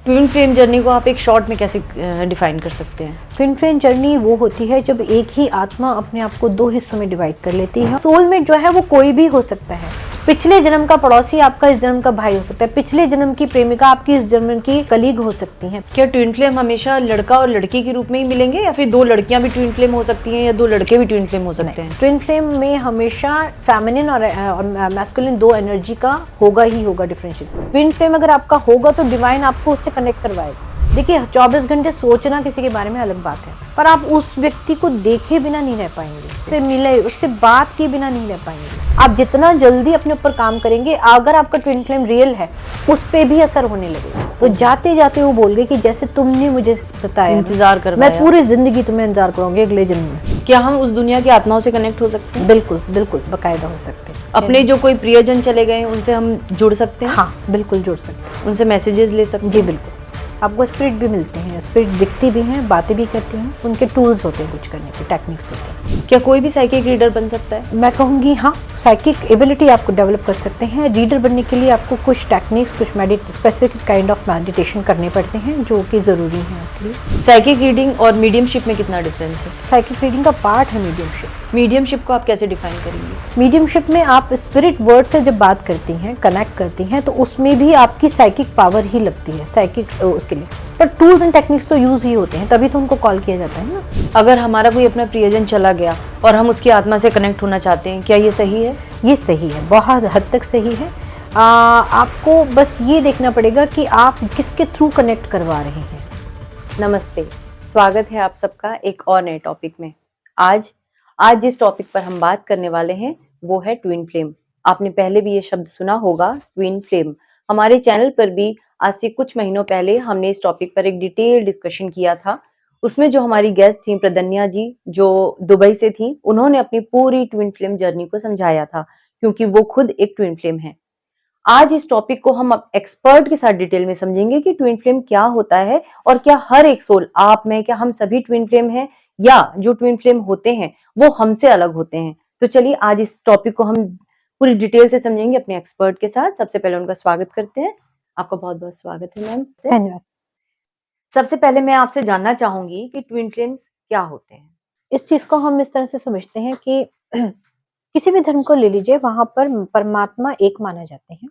Twin flame journey को आप एक शॉर्ट में कैसे डिफाइन कर सकते हैं? ट्विन फ्लेम जर्नी वो होती है जब एक ही आत्मा अपने आप को दो हिस्सों में डिवाइड कर लेती है। सोलमेट जो है वो कोई भी हो सकता है। पिछले जन्म का पड़ोसी आपका इस जन्म का भाई हो सकता है, पिछले जन्म की प्रेमिका आपकी इस जन्म की कलीग हो सकती हैं। क्या ट्विन फ्लेम हमेशा लड़का और लड़की के रूप में ही मिलेंगे, या फिर दो लड़कियां भी ट्विन फ्लेम हो सकती हैं, या दो लड़के भी ट्विन फ्लेम हो सकते हैं? ट्विन फ्लेम में हमेशा फेमिनिन और मैस्कुलिन दो एनर्जी का होगा ही होगा डिफरेंशिएट। ट्विन फ्लेम अगर आपका होगा तो डिवाइन आपको उससे कनेक्ट करवाएगा। देखिए 24 घंटे सोचना किसी के बारे में अलग बात है, पर आप उस व्यक्ति को देखे बिना नहीं रह पाएंगे, उससे मिले, उससे बात किए बिना नहीं रह पाएंगे। आप जितना जल्दी अपने ऊपर काम करेंगे, अगर आपका ट्विन फ्लेम रियल है, उस पे भी असर होने लगेगा। तो जाते जाते वो बोल गए कि जैसे तुमने मुझे बताया, इंतजार कर, मैं पूरी जिंदगी तुम्हें इंतजार करूंगी अगले जन्म में। क्या हम उस दुनिया की आत्माओं से कनेक्ट हो सकते हैं? बिल्कुल बिल्कुल, बाकायदा हो सकते हैं। अपने जो कोई प्रियजन चले गए उनसे हम जुड़ सकते हैं? हाँ बिल्कुल जुड़ सकते हैं, उनसे मैसेजेस ले सकते हैं? जी बिल्कुल। आपको स्पिरिट भी मिलते हैं, स्पिरिट दिखती भी हैं, बातें भी करती हैं, उनके टूल्स होते हैं, कुछ करने के टेक्निक्स होते हैं। क्या कोई भी साइकिक रीडर बन सकता है? मैं कहूँगी हाँ, साइकिक एबिलिटी आपको डेवलप कर सकते हैं। रीडर बनने के लिए आपको कुछ टेक्निक्स, कुछ स्पेसिफिक काइंड ऑफ मेडिटेशन करने पड़ते हैं जो कि ज़रूरी हैं आपके लिए। साइकिक रीडिंग और मीडियमशिप में कितना डिफरेंस है? साइकिक रीडिंग का पार्ट है मीडियमशिप। मीडियमशिप को आप कैसे डिफाइन करेंगे? मीडियमशिप में आप स्पिरिट वर्ड से जब बात करती हैं, कनेक्ट करती हैं, तो उसमें भी आपकी साइकिक पावर ही लगती है साइकिक उसके लिए, पर टूल्स एंड टेक्निक्स तो यूज ही होते हैं, तभी तो उनको कॉल किया जाता है ना। अगर हमारा कोई अपना प्रियजन चला गया और हम उसकी आत्मा से कनेक्ट होना चाहते हैं, क्या ये सही है? ये सही है, बहुत हद तक सही है। आपको बस ये देखना पड़ेगा कि आप किसके थ्रू कनेक्ट करवा रहे हैं। नमस्ते, स्वागत है आप सबका एक और नए टॉपिक में। आज जिस टॉपिक पर हम बात करने वाले हैं वो है ट्विन फ्लेम। आपने पहले भी ये शब्द सुना होगा, ट्विन फ्लेम। हमारे चैनल पर भी आज से कुछ महीनों पहले हमने इस टॉपिक पर एक डिटेल डिस्कशन किया था। उसमें जो हमारी गेस्ट थी प्रदन्या जी, जो दुबई से थी, उन्होंने अपनी पूरी ट्विन फ्लेम जर्नी को समझाया था, क्योंकि वो खुद एक ट्विन फ्लेम है। आज इस टॉपिक को हम एक्सपर्ट के साथ डिटेल में समझेंगे कि ट्विन फ्लेम क्या होता है, और क्या हर एक सोल, आप में, क्या हम सभी ट्विन फ्लेम हैं, या जो ट्विन फ्लेम होते हैं वो हमसे अलग होते हैं। तो चलिए आज इस टॉपिक को हम पूरी डिटेल से समझेंगे अपने एक्सपर्ट के साथ। सबसे पहले उनका स्वागत करते हैं। आपका बहुत बहुत स्वागत है मैम। धन्यवाद। सबसे पहले मैं आपसे जानना चाहूंगी कि ट्विन फ्लेम्स क्या होते हैं? इस चीज को हम इस तरह से समझते हैं कि किसी भी धर्म को ले लीजिए, वहां पर परमात्मा एक माना जाते हैं,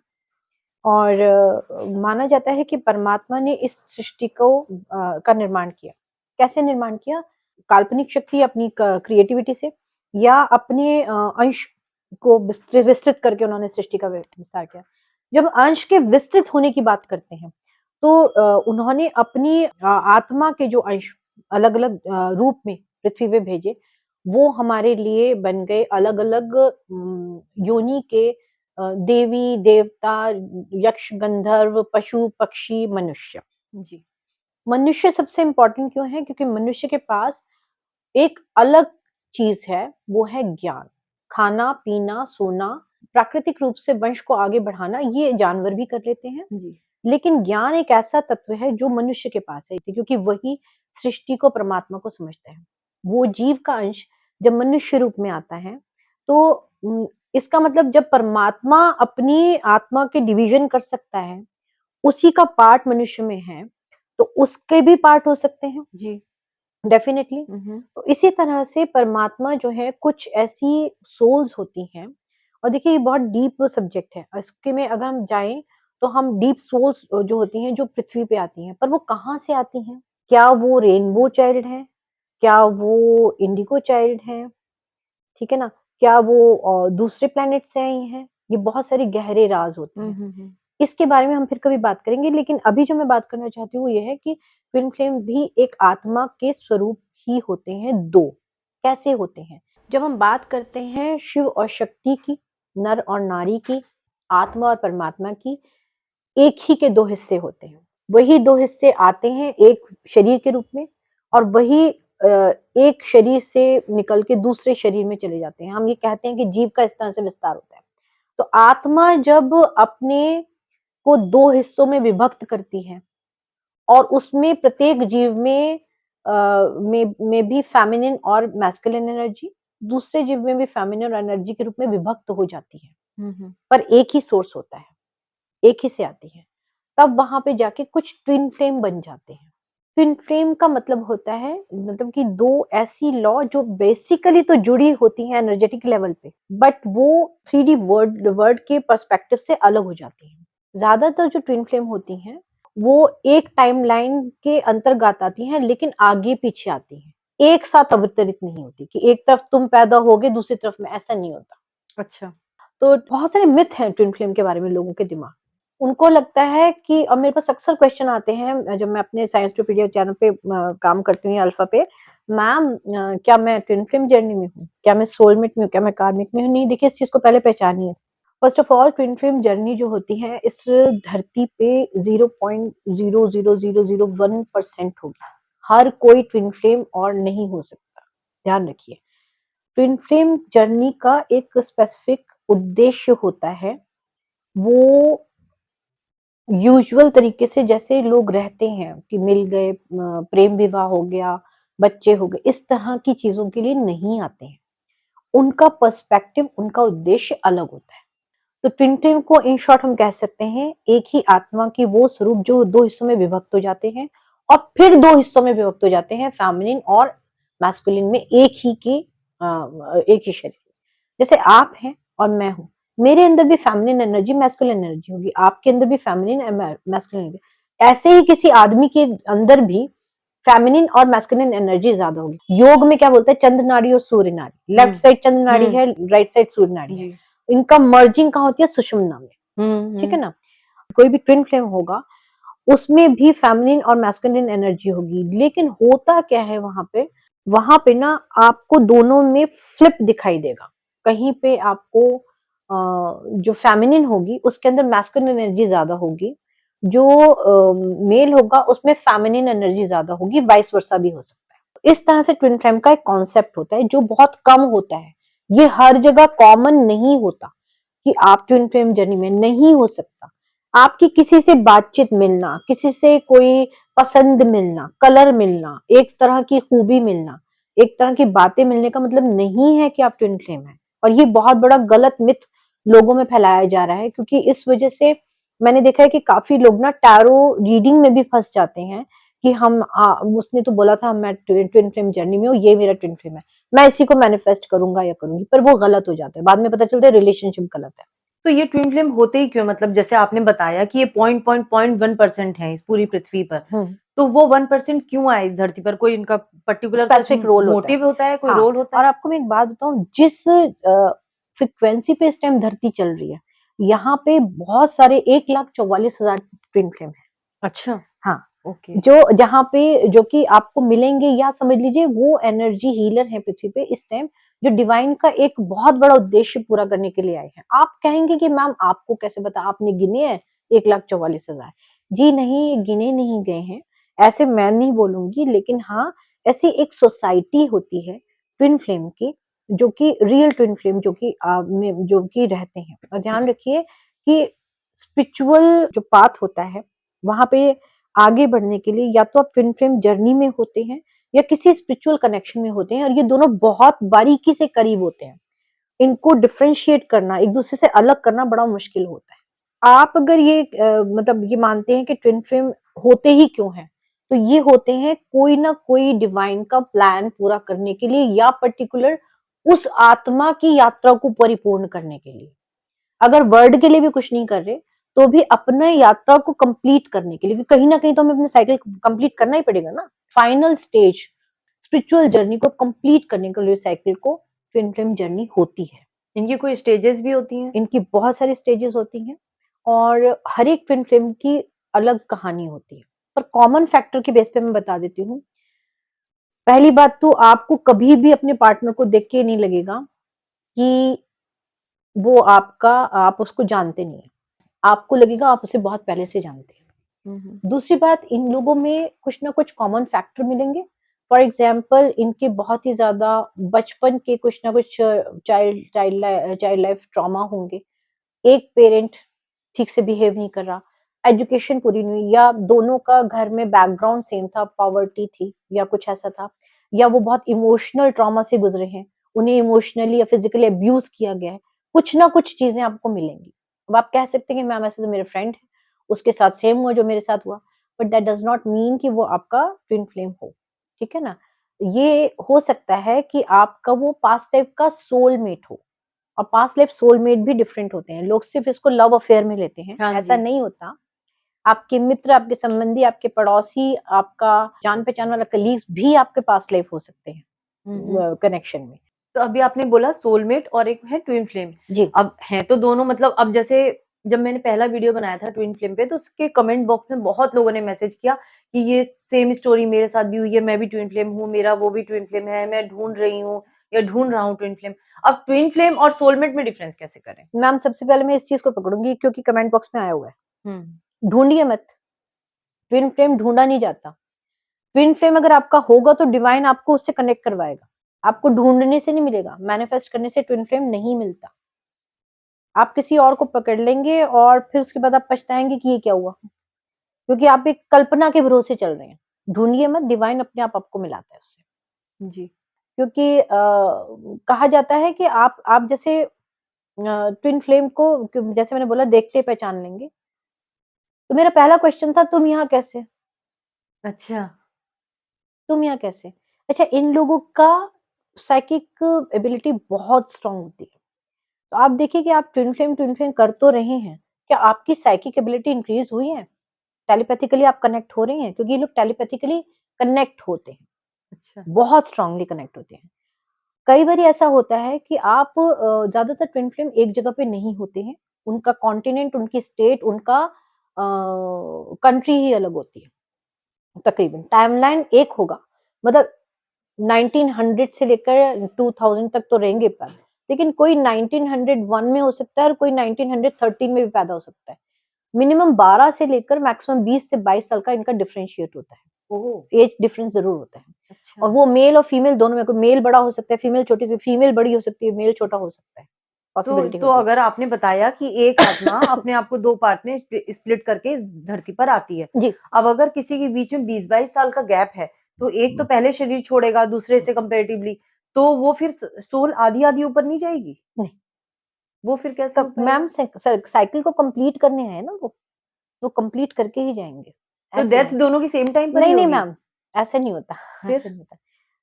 और माना जाता है कि परमात्मा ने इस सृष्टि को का निर्माण किया। कैसे निर्माण किया? काल्पनिक शक्ति अपनी क्रिएटिविटी से, या अपने अंश को विस्तृत करके उन्होंने सृष्टि का विस्तार किया। जब अंश के विस्तृत होने की बात करते हैं तो उन्होंने अपनी आत्मा के जो अंश अलग अलग रूप में पृथ्वी पे भेजे, वो हमारे लिए बन गए अलग अलग योनि के देवी देवता, यक्ष गंधर्व, पशु पक्षी, मनुष्य। जी। मनुष्य सबसे इम्पोर्टेंट क्यों है? क्योंकि मनुष्य के पास एक अलग चीज है, वो है ज्ञान। खाना पीना सोना, प्राकृतिक रूप से वंश को आगे बढ़ाना, ये जानवर भी कर लेते हैं, जी। लेकिन ज्ञान एक ऐसा तत्व है जो मनुष्य के पास है, क्योंकि वही सृष्टि को, परमात्मा को समझता है। वो जीव का अंश जब मनुष्य रूप में आता है तो इसका मतलब जब परमात्मा अपनी आत्मा के डिवीजन कर सकता है, उसी का पार्ट मनुष्य में है, तो उसके भी पार्ट हो सकते हैं। जी। डेफिनेटली। तो इसी तरह से परमात्मा जो है, कुछ ऐसी सोल्स होती हैं, और देखिए ये बहुत डीप सब्जेक्ट है, इसके में अगर हम जाएं तो हम डीप सोल्स जो होती हैं, जो पृथ्वी पे आती हैं, पर वो कहाँ से आती हैं? क्या वो रेनबो चाइल्ड है? क्या वो इंडिगो चाइल्ड है? ठीक है ना? क्या वो दूसरे प्लेनेट से आई हैं? ये बहुत सारे गहरे राज होते हैं। इसके बारे में हम फिर कभी बात करेंगे, लेकिन अभी जो मैं बात करना चाहती हूँ वो ये है कि ट्विन फ्लेम भी एक आत्मा के स्वरूप ही होते हैं, दो। कैसे होते हैं? जब हम बात करते हैं शिव और शक्ति की, नर और नारी की, आत्मा और परमात्मा की, एक ही के दो हिस्से होते हैं। वही दो हिस्से आते हैं एक शरीर के रूप में, और वही एक शरीर से निकल के दूसरे शरीर में चले जाते हैं। हम ये कहते हैं कि जीव का इस तरह से विस्तार होता है। तो आत्मा जब अपने को दो हिस्सों में विभक्त करती है, और उसमें प्रत्येक जीव में में भी फेमिनिन और मैस्कुलिन एनर्जी, दूसरे जीव में भी फेमिनिन एनर्जी के रूप में विभक्त हो जाती है, पर एक ही सोर्स होता है, एक ही से आती है। तब वहां पे जाके कुछ ट्विन फ्लेम बन जाते हैं। ट्विन फ्लेम का मतलब होता है, मतलब कि दो ऐसी लॉ जो बेसिकली तो जुड़ी होती हैं एनर्जेटिक लेवल पे, बट वो 3D वर्ड वर्ड के पर्सपेक्टिव से अलग हो जाती हैं। ज्यादातर जो ट्विन फ्लेम होती हैं वो एक टाइमलाइन के अंतर्गत आती हैं, लेकिन आगे पीछे आती हैं, एक साथ अवतरित नहीं होती कि एक तरफ तुम पैदा होगे दूसरी तरफ में, ऐसा नहीं होता। अच्छा। तो बहुत सारे मिथ हैं ट्विन फ्लेम के बारे में लोगों के दिमाग। उनको लगता है कि, और मेरे पास अक्सर क्वेश्चन आते हैं जब मैं अपने साइंसटोपीडिया चैनल पे काम करती हूँ या अल्फा पे, मैम क्या मैं ट्विन फ्लेम जर्नी में हूँ? क्या मैं सोलमेट में हूँ? क्या मैं कार्मिक में हूँ? नहीं, देखिए इस चीज़ को पहले पहचानिए। First of all twin flame journey जो होती है इस धरती पे 0.00001% होगी। हर कोई ट्विन फ्लेम और नहीं हो सकता। ध्यान रखिए। ट्विन फ्लेम जर्नी का एक स्पेसिफिक उद्देश्य होता है। वो यूजुअल तरीके से जैसे लोग रहते हैं कि मिल गए, प्रेम विवाह हो गया, बच्चे हो गए, इस तरह की चीजों के लिए नहीं आते हैं। उनका पर्सपेक्टिव, उनका उद्देश्य अलग होता है। तो ट्विन फ्लेम को इन शॉर्ट हम कह सकते हैं एक ही आत्मा की वो स्वरूप जो दो हिस्सों में विभक्त हो जाते हैं और फिर दो हिस्सों में विभक्त हो जाते हैं, फेमिनिन और मैस्कुलिन में, एक ही शरीर। जैसे आप हैं और मैं हूँ, मेरे अंदर भी फेमिनिन एनर्जी मैस्कुलिन एनर्जी होगी, आपके अंदर भी फेमिनिन मैस्कुलिन एनर्जी। ऐसे ही किसी आदमी के अंदर भी फेमिनिन और मैस्कुलिन एनर्जी ज्यादा होगी। योग में क्या बोलते हैं, चंद्र नाड़ी और सूर्य नाड़ी, लेफ्ट साइड चंद्र नाड़ी है, राइट साइड सूर्य नाड़ी है। इनका मर्जिंग कहाँ होती है, सुषुम्ना में। ठीक है ना। कोई भी ट्विन फ्लेम होगा उसमें भी फेमिनिन और मैस्कुलिन एनर्जी होगी, लेकिन होता क्या है वहां पे ना आपको दोनों में फ्लिप दिखाई देगा। कहीं पे आपको जो फेमिनिन होगी उसके अंदर मैस्कुलिन एनर्जी ज्यादा होगी, जो मेल होगा उसमें फेमिनिन एनर्जी ज्यादा होगी, वाइस वर्सा भी हो सकता है। इस तरह से ट्विन फ्लेम का एक कॉन्सेप्ट होता है जो बहुत कम होता है। ये हर जगह कॉमन नहीं होता कि आप ट्विन फ्लेम जर्नी में नहीं हो सकता। आपकी किसी से बातचीत मिलना, किसी से कोई पसंद मिलना, कलर मिलना, एक तरह की खूबी मिलना, एक तरह की बातें मिलने का मतलब नहीं है कि आप ट्विन फ्लेम है। और ये बहुत बड़ा गलत मिथ लोगों में फैलाया जा रहा है, क्योंकि इस वजह से मैंने देखा है कि काफी लोग ना टैरो रीडिंग में भी फंस जाते हैं कि उसने तो बोला था मैं ट्विन फ्लेम जर्नी में हूँ, ये मेरा ट्विन फ्लेम है, मैं इसी को मैनिफेस्ट करूंगा या करूंगी, पर वो गलत हो जाता है। बाद में पता चलता है रिलेशनशिप गलत है। तो ये ट्विन फ्लेम होते ही क्यों? मतलब जैसे आपने बताया कि ये 0.1% है इस पूरी पृथ्वी पर, तो वो 1% क्यों आए इस धरती पर? कोई इनका पर्टिकुलर कुछ स्पेसिफिक रोल होता है। मोटिव होता है, कोई हाँ, रोल होता और है? आपको मैं एक बात बताऊं, जिस फ्रिक्वेंसी पे इस टाइम धरती चल रही है, यहाँ पे बहुत सारे 1,44,000 ट्विन फ्लेम है। अच्छा, हाँ, ओके। जो जहाँ पे जो कि आपको मिलेंगे, या समझ लीजिए वो एनर्जी हीलर है पृथ्वी पे इस टाइम, जो डिवाइन का एक बहुत बड़ा उद्देश्य पूरा करने के लिए आए हैं। आप कहेंगे कि मैम आपको कैसे पता, आपने गिने हैं 1,44,000? जी नहीं, गिने नहीं गए हैं, ऐसे मैं नहीं बोलूंगी, लेकिन हाँ, ऐसी एक सोसाइटी होती है ट्विन फ्लेम की, जो कि रियल ट्विन फ्लेम जो कि रहते हैं। और ध्यान रखिए कि स्पिरिचुअल जो पाथ होता है वहां पे आगे बढ़ने के लिए या तो आप ट्विन फ्लेम जर्नी में होते हैं या किसी स्पिरिचुअल कनेक्शन में होते हैं, और ये दोनों बहुत बारीकी से करीब होते हैं। इनको डिफरेंशिएट करना, एक दूसरे से अलग करना बड़ा मुश्किल होता है। आप अगर मतलब ये मानते हैं कि ट्विन फ्लेम होते ही क्यों हैं, तो ये होते हैं कोई ना कोई डिवाइन का प्लान पूरा करने के लिए, या पर्टिकुलर उस आत्मा की यात्रा को परिपूर्ण करने के लिए। अगर वर्ल्ड के लिए भी कुछ नहीं कर रहे, तो भी अपने यात्रा को कंप्लीट करने के लिए, क्योंकि कहीं ना कहीं तो हमें अपने साइकिल कंप्लीट करना ही पड़ेगा ना। फाइनल स्टेज स्पिरिचुअल जर्नी को कंप्लीट करने के लिए साइकिल को ट्विन फ्लेम जर्नी होती है। इनकी कोई स्टेजेस भी होती हैं? इनकी बहुत सारी स्टेजेस होती हैं, और हर एक ट्विन फ्लेम की अलग कहानी होती है। पर कॉमन फैक्टर के बेस पे मैं बता देती हूँ। पहली बात तो आपको कभी भी अपने पार्टनर को देख के नहीं लगेगा कि वो आप उसको जानते नहीं है। आपको लगेगा आप उसे बहुत पहले से जानते हैं। दूसरी बात, इन लोगों में कुछ ना कुछ कॉमन फैक्टर मिलेंगे। फॉर एग्जाम्पल, इनके बहुत ही ज्यादा बचपन के कुछ ना कुछ चाइल्ड लाइफ ट्रॉमा होंगे। एक पेरेंट ठीक से बिहेव नहीं कर रहा, एजुकेशन पूरी नहीं हुई, या दोनों का घर में बैकग्राउंड सेम था, पॉवर्टी थी या कुछ ऐसा था, या वो बहुत इमोशनल ट्रॉमा से गुजरे हैं, उन्हें इमोशनली या फिजिकली अब्यूज किया गया है। कुछ ना कुछ चीजें आपको मिलेंगी। अब आप कह सकते हैं कि मैम ऐसे तो मेरे फ्रेंड है, उसके साथ सेम हुआ जो मेरे साथ हुआ, but that does not mean कि वो आपका ट्विन फ्लेम हो, ठीक है ना? ये हो सकता है कि आपका वो पास्ट लाइफ का सोलमेट हो, और पास्ट लाइफ सोलमेट भी डिफरेंट होते हैं। लोग सिर्फ इसको लव अफेयर में लेते हैं, हाँ ऐसा जी। नहीं होता। आपके मित्र, आपके संबंधी, आपके पड़ोसी, आपका जान पहचान वाला कलीग्स भी आपके पास्ट लाइफ हो सकते हम्म। हैं कनेक्शन में। तो अभी आपने बोला सोलमेट और एक है ट्विन फ्लेम। जी। अब हैं तो दोनों, मतलब अब जैसे जब मैंने पहला वीडियो बनाया था ट्विन फ्लेम पे, तो उसके कमेंट बॉक्स में बहुत लोगों ने मैसेज किया कि ये सेम स्टोरी मेरे साथ भी हुई है, मैं भी ट्विन फ्लेम हूँ, मेरा वो भी ट्विन फ्लेम है, मैं ढूँढ रही हूँ या ढूँढ रहा हूँ ट्विन फ्लेम। अब ट्विन फ्लेम और सोलमेट में डिफरेंस कैसे करें? मैम सबसे पहले मैं इस चीज को पकड़ूंगी क्योंकि कमेंट बॉक्स में आया हुआ है। हुँ। ढूंढिए मत, ट्विन फ्लेम ढूंढा नहीं जाता। ट्विन फ्लेम अगर आपका होगा तो डिवाइन आपको उससे कनेक्ट करवाएगा, आपको ढूंढने से नहीं मिलेगा, मैनिफेस्ट करने से ट्विन फ्लेम नहीं मिलता। आप किसी और को पकड़ लेंगे और फिर उसके बाद आप पछताएंगे कि ये क्या हुआ, क्योंकि आप एक कल्पना के भरोसे चल रहे हैं। ढूंढिए मत, डिवाइन अपने आप आपको मिलाता है उससे। जी। क्योंकि कहा जाता है कि आप जैसे ट्विन फ्लेम को जैसे मैंने बोला देखते पहचान लेंगे। तो मेरा पहला क्वेश्चन था, तुम यहाँ कैसे? अच्छा। तुम यहाँ कैसे? अच्छा, इन लोगों का साइकिक एबिलिटी बहुत स्ट्रांग होती है। तो आप देखिए कि आप ट्विन फ्लेम कर तो रहे हैं, क्या आपकी साइकिक एबिलिटी इंक्रीज हुई है? टेलीपैथिकली आप कनेक्ट हो रहे हैं, क्योंकि ये लोग टेलीपैथिकली कनेक्ट होते हैं, अच्छा। बहुत स्ट्रांगली कनेक्ट होते हैं। कई बारी ऐसा होता है कि आप ज़्यादातर ट्विन फ्लेम एक जगह पे नहीं होते हैं, उनका कॉन्टिनेंट, उनकी स्टेट, उनका कंट्री ही अलग होती है। तकरीबन टाइमलाइन एक होगा, मतलब 1900 से लेकर 2000 तक तो रहेंगे पर, लेकिन कोई 1901 में हो सकता है और कोई 1913 में भी पैदा हो सकता है। मिनिमम 12 से लेकर मैक्सिमम 20 से 22 साल का इनका डिफरेंशिएट होता है, ओह! एज डिफरेंस ज़रूर होता है। अच्छा। और वो मेल और फीमेल दोनों में, कोई मेल बड़ा हो सकता है, फीमेल छोटी सी, फीमेल बड़ी हो सकती है, मेल छोटा हो सकता है, पॉसिबिलिटी तो होती है। अगर आपने बताया कि एक आत्मा अपने आप को 2 पार्ट में स्प्लिट करके इस धरती पर आती है। जी। अब अगर किसी के बीच में 20-22 साल का गैप है, तो एक तो पहले शरीर छोड़ेगा दूसरे से कंपैरेटिवली, तो वो फिर सोल आधी-आधी ऊपर नहीं जाएगी? नहीं, वो फिर कैसे हो सब पाएगा? मैम साइकिल को कंप्लीट करने हैं ना वो कंप्लीट करके ही जाएँगे, तो ऐसे डेथ नहीं। दोनों की सेम टाइम पर ही नहीं, नहीं होगी? मैम, ऐसे नहीं होता, फिर? ऐसे नहीं होता।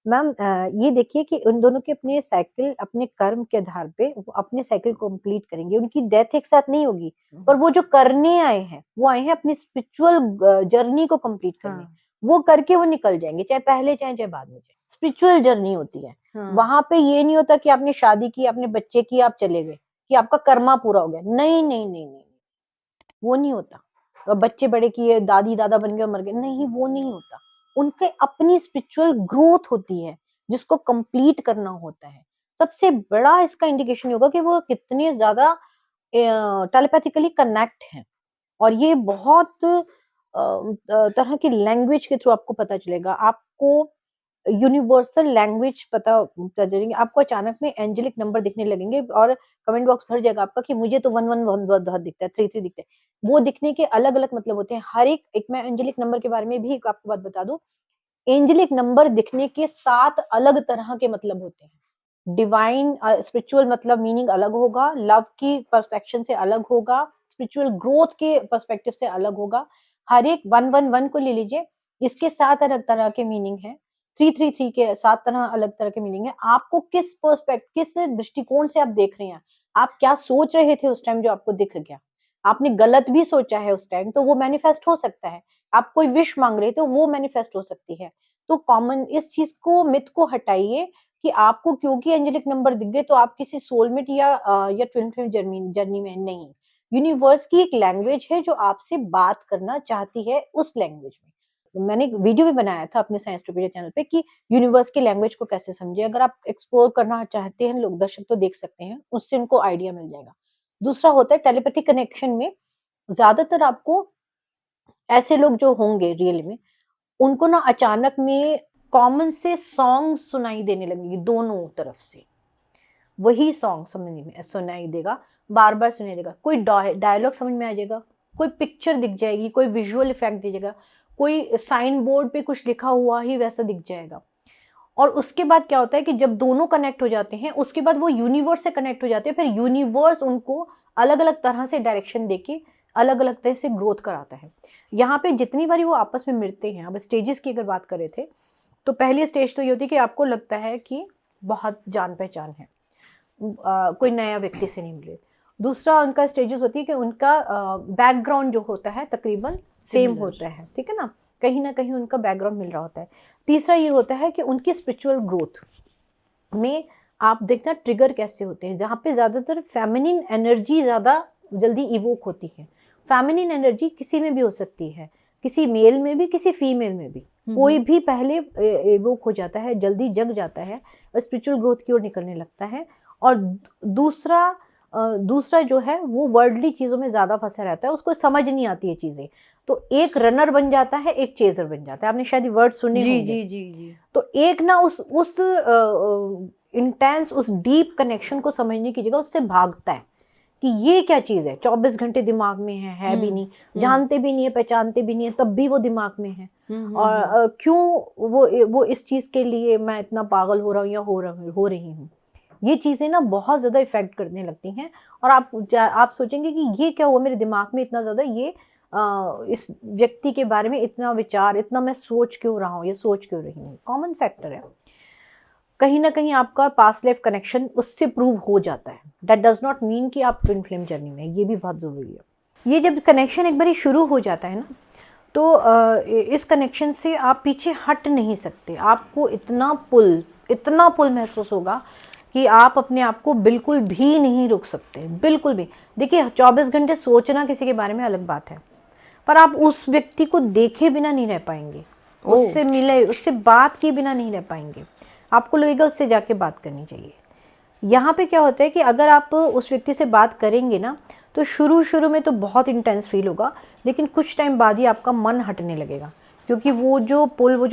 मैम ये देखिए कि उन दोनों के अपने साइकिल, अपने कर्म के आधार पे वो अपने साइकिल कंप्लीट करेंगे, उनकी डेथ एक साथ नहीं होगी। पर वो जो करने आए हैं, वो आए हैं अपनी स्पिरिचुअल जर्नी को कंप्लीट करने। हाँ। वो करके वो निकल जाएँगे, चाहे पहले जाएँ, चाहे बाद में जाएँ। स्पिरिचुअल जर्नी होती है। हाँ। वहाँ पे ये नहीं होता कि आपने शादी की, आपने बच्चे किए, आप चले गए, कि आपका कर्मा पूरा हो गया। नहीं, नहीं, नहीं, नहीं, वो नहीं होता। बच्चे बड़े किए, दादी-दादा बन गए और मर गए, नहीं वो नहीं होता। उनके अपनी स्पिरिचुअल ग्रोथ होती है, जिसको कंप्लीट करना होता है। सबसे बड़ा इसका इंडिकेशन ये होगा कि वो कितने ज़्यादा टेलीपैथिकली कनेक्ट हैं, और ये बहुत तरह की लैंग्वेज के थ्रू आपको पता चलेगा। आपको यूनिवर्सल लैंग्वेज पता कर देंगे, आपको अचानक में एंजेलिक नंबर दिखने लगेंगे और कमेंट बॉक्स भर जाएगा आपका कि मुझे तो 11 बहुत दिखता है, 33 दिखता है। वो दिखने के अलग-अलग मतलब होते हैं। हर एक मैं एंजेलिक नंबर के बारे में भी एक आपको बात बता दूँ, एंजेलिक नंबर दिखने के 7 अलग तरह के मतलब होते हैं। डिवाइन स्पिरिचुअल मतलब मीनिंग अलग होगा, लव की पर्सपेक्शन से अलग होगा, स्पिरिचुअल ग्रोथ के पर्सपेक्टिव से अलग होगा। हर एक 111 को ले लीजिए, इसके 7 अलग तरह के मीनिंग हैं। 333 के 7 तरह अलग तरह के मीनिंग है। आपको किस दृष्टिकोण से आप देख रहे हैं, आप क्या सोच रहे थे उस टाइम जो आपको दिख गया। आपने गलत भी सोचा है उस टाइम तो वो मैनिफेस्ट हो सकता है। आप कोई विश माँग रहे थे, वो मैनिफेस्ट हो सकती है। तो कॉमन इस चीज़ को, मिथ को हटाइए कि आपको क्योंकि एंजेलिक नंबर दिख गए तो आप किसी सोलमेट या ट्विन फ्लेम जर्नी में नहीं। यूनिवर्स की एक लैंग्वेज है जो आपसे बात करना चाहती है उस लैंग्वेज में। मैंने एक वीडियो भी बनाया था अपने साइंसटोपीडिया चैनल पे कि यूनिवर्स की लैंग्वेज को कैसे समझें। अगर आप एक्सप्लोर करना चाहते हैं, लोग दर्शक तो देख सकते हैं, उससे उनको आइडिया मिल जाएगा। दूसरा होता है टेलीपैथिक कनेक्शन में, ज़्यादातर आपको ऐसे लोग जो होंगे रियल में, उनको ना अचानक में कॉमन से सॉन्ग सुनाई देने लगेंगे दोनों तरफ से। वही सॉन्ग समझ में सुनाई देगा, बार-बार सुनाई देगा। कोई डायलॉग समझ में आ जाएगा, कोई पिक्चर दिख जाएगी, कोई विजुअल इफेक्ट दिखेगा, कोई साइन बोर्ड पे कुछ लिखा हुआ ही वैसा दिख जाएगा। और उसके बाद क्या होता है कि जब दोनों कनेक्ट हो जाते हैं, उसके बाद वो यूनिवर्स से कनेक्ट हो जाते हैं, फिर यूनिवर्स उनको अलग-अलग तरह से डायरेक्शन देके अलग अलग तरह से ग्रोथ कराता है। यहाँ पे जितनी बारी वो आपस में मिलते हैं, अब स्टेजेस की अगर बात करें थे, तो पहली स्टेज तो ये होती है कि आपको लगता है कि बहुत जान पहचान है, कोई नया व्यक्ति से नहीं मिले। दूसरा उनका स्टेजेस होती है कि उनका बैकग्राउंड जो होता है तकरीबन सेम होता है, ठीक है ना कहीं उनका बैकग्राउंड मिल रहा होता है। तीसरा ये होता है कि उनकी स्पिरिचुअल ग्रोथ में आप देखना ट्रिगर कैसे होते हैं, जहाँ पे ज़्यादातर फेमिनिन एनर्जी ज़्यादा जल्दी इवोक होती है। फेमिनिन एनर्जी किसी में भी हो सकती है, किसी मेल में भी, किसी फीमेल में भी, कोई भी पहले इवोक हो जाता है, जल्दी जग जाता है और स्पिरिचुअल ग्रोथ की ओर निकलने लगता है। और दूसरा जो है वो वर्ल्डली चीज़ों में ज़्यादा फंसा रहता है, उसको समझ नहीं आती है चीज़ें, तो एक रनर बन जाता है, एक चेजर बन जाता है। आपने शायद वर्ड सुने होंगे। जी जी जी। तो एक ना उस इंटेंस, उस डीप कनेक्शन को समझने की जगह उससे भागता है कि ये क्या चीज़ है, 24 घंटे दिमाग में है भी नहीं, जानते भी नहीं है, पहचानते भी नहीं है, तब भी वो दिमाग में है। और क्यों वो इस चीज़ के लिए मैं इतना पागल हो रहा हूँ या हो रही हूँ, ये चीज़ें ना बहुत ज़्यादा इफेक्ट करने लगती हैं। और आप सोचेंगे कि ये क्या हुआ मेरे दिमाग में इतना ज़्यादा, ये इस व्यक्ति के बारे में इतना विचार, इतना मैं सोच क्यों रहा हूँ, ये सोच क्यों रही हूँ। कॉमन फैक्टर है, कहीं ना कहीं आपका पास्ट लाइफ कनेक्शन उससे प्रूव हो जाता है। दैट डज नॉट मीन कि आप ट्विन फ्लेम जर्नी में, ये भी बहुत ज़रूरी है। ये जब कनेक्शन एक बार शुरू हो जाता है ना, तो इस कनेक्शन से आप पीछे हट नहीं सकते। आपको इतना पुल महसूस होगा कि आप अपने आप को बिल्कुल भी नहीं रोक सकते, बिल्कुल भी। देखिए 24 घंटे सोचना किसी के बारे में अलग बात है, पर आप उस व्यक्ति को देखे बिना नहीं रह पाएंगे, उससे मिले, उससे बात किए बिना नहीं रह पाएंगे। आपको लगेगा उससे जाके बात करनी चाहिए। यहाँ पे क्या होता है कि अगर आप उस व्यक्ति से बात करेंगे ना, तो शुरू में तो बहुत इंटेंस फील होगा, लेकिन कुछ टाइम बाद ही आपका मन हटने लगेगा, क्योंकि वो जो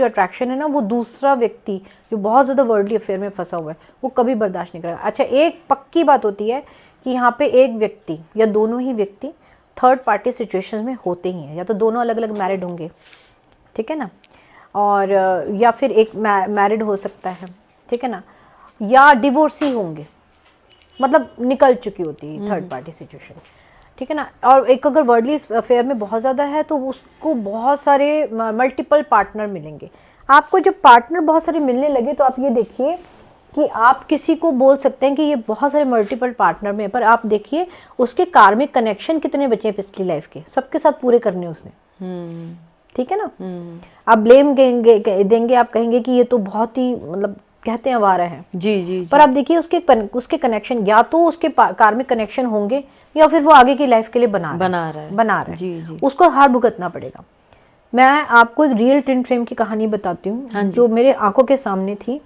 अट्रैक्शन है ना, वो दूसरा व्यक्ति जो बहुत ज़्यादा वर्ल्डली अफेयर में फंसा हुआ है, वो कभी बर्दाश्त नहीं करेगा। अच्छा, एक पक्की बात होती है कि यहाँ पे एक व्यक्ति या दोनों ही व्यक्ति थर्ड पार्टी सिचुएशन में होते ही हैं, या तो दोनों अलग अलग मैरिड होंगे, ठीक है ना, और या फिर एक मैरिड हो सकता है, ठीक है ना, या डिवोर्सी होंगे, मतलब निकल चुकी होती है थर्ड पार्टी सिचुएशन, ठीक है ना। और एक अगर वर्ल्डली अफेयर में बहुत ज़्यादा है तो उसको बहुत सारे मल्टीपल पार्टनर मिलेंगे। आपको जब पार्टनर बहुत सारे मिलने लगे तो आप ये देखिए कि आप किसी को बोल सकते हैं कि ये बहुत सारे मल्टीपल पार्टनर में, पर आप देखिए उसके कार्मिक कनेक्शन कितने बचे हैं पिछली लाइफ के, सबके साथ पूरे करने उसने, ठीक है ना। आप ब्लेम देंगे, आप कहेंगे कि ये तो बहुत ही, मतलब कहते हैं आवारा है, जी। पर आप देखिए उसके कनेक्शन, या तो उसके कार्मिक कनेक्शन होंगे, या फिर वो आगे की लाइफ के लिए बना रहा है। जी। उसको हार भुगतना पड़ेगा। मैं आपको एक रियल ट्विन फ्लेम की कहानी बताती हूँ, जो मेरे आंखों के सामने थी,